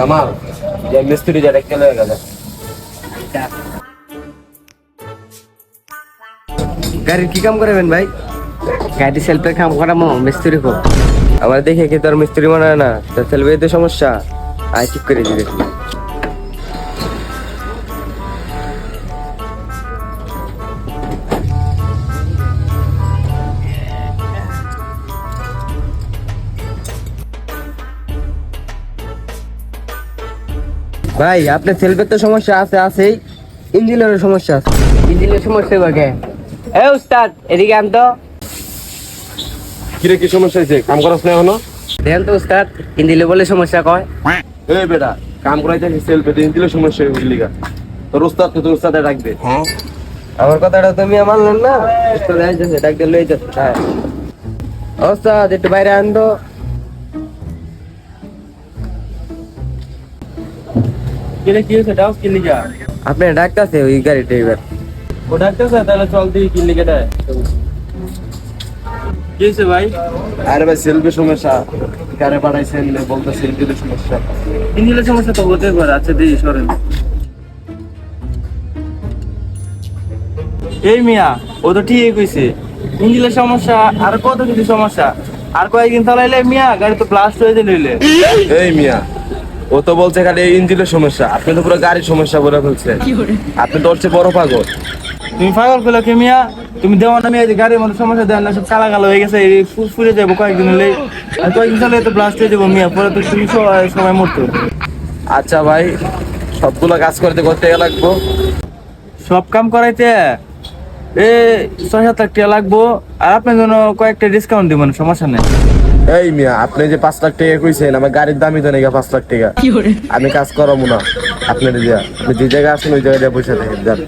কামাল যে মিস্ত্রি যেটা কেলে গেছে গাড়ির কি কাম করবেন ভাই? গাড়ি সেলফের কাম করামো মিস্ত্রি কো। আমার দেখে কি তোর মিস্ত্রি মনে হয় না? তোর সেলফি তো সমস্যা, আয় ঠিক করে দিবে। ভাই আপনার সেলফের তো সমস্যা আছেই, ইঞ্জিনেরও সমস্যা আছে। ইঞ্জিনের সমস্যা বাগে। এ উস্তাদ এদিকে আন তো। কিরে কি সমস্যা হয়েছে? কাম করাস না এখনো? দেখেন তো উস্তাদ, ইঞ্জিনে বলে সমস্যা কয়। এই বেটা কাম করাইতে সেলফে ইঞ্জিনের সমস্যা হইলি গা। তোর উস্তাদ তো তোর উস্তাদে ডাকবে। আমার কথাটা তুমি মানলেন না? উস্তাদ আইতেছে, ডাকতে লই যাচ্ছে। হ্যাঁ উস্তাদ একটু বাইরে আন তো। কিরে কি হয়েছে? ডাউস কি লিগা? আপনি ডাকতেছে ওই গাড়িটা এবার। ও ডাকতেছে, তাহলে চল দিই কি লিগা দেয়। কি হয়েছে ভাই? আরে ভাই সেলফি সমস্যা, কারে পাঠাইছেন বলতে সেলফির সমস্যা। ইঞ্জিনের সমস্যা তো হতে পারে। আচ্ছা দিই সরেন। এই মিয়া, ও তো ঠিকই কইছে, ইঞ্জিনের সমস্যা আর কত কিছু সমস্যা। আর কয়েকদিন চালাইলে মিয়া গাড়ি তো ব্লাস্ট হয়ে যাবে নইলে। এই মিয়া, ও তো বলছে খালি এই ইঞ্জিনের সমস্যা, আপনি তো পুরো গাড়ির সমস্যা বলে ফেলছেন। আপনি তো হচ্ছে বড় পাগল। তুমি পাগল করলে কি মিয়া? তুমি দেওয়া না মিয়া, যে গাড়ির মধ্যে সমস্যা দেওয়া না, সব কালা কালো হয়ে গেছে, এই ফুলে যাবো কয়েকদিন হলে। আর কয়েকদিন চালাইলে তো ব্লাস্ট হয়ে যাবো মিয়া, পরে তো তুমি সবাই মরতো। আচ্ছা ভাই, সবগুলো কাজ করতে করতে লাগবো। সব কাম করাইতে 6-7 লাখ টাকা লাগবো। আর আপনার জন্য কয়েকটা ডিসকাউন্ট দিব, সমস্যা নেই। এই মিয়া, আপনি যে 5 লাখ টাকা কইছেন, আমার গাড়ির দামই তো নাকি 5 লাখ টাকা। আমি কাজ করাবো না আপনার দিয়া। আপনি যে জায়গায় আসেন ওই জায়গায় পয়সা দেখেন যান।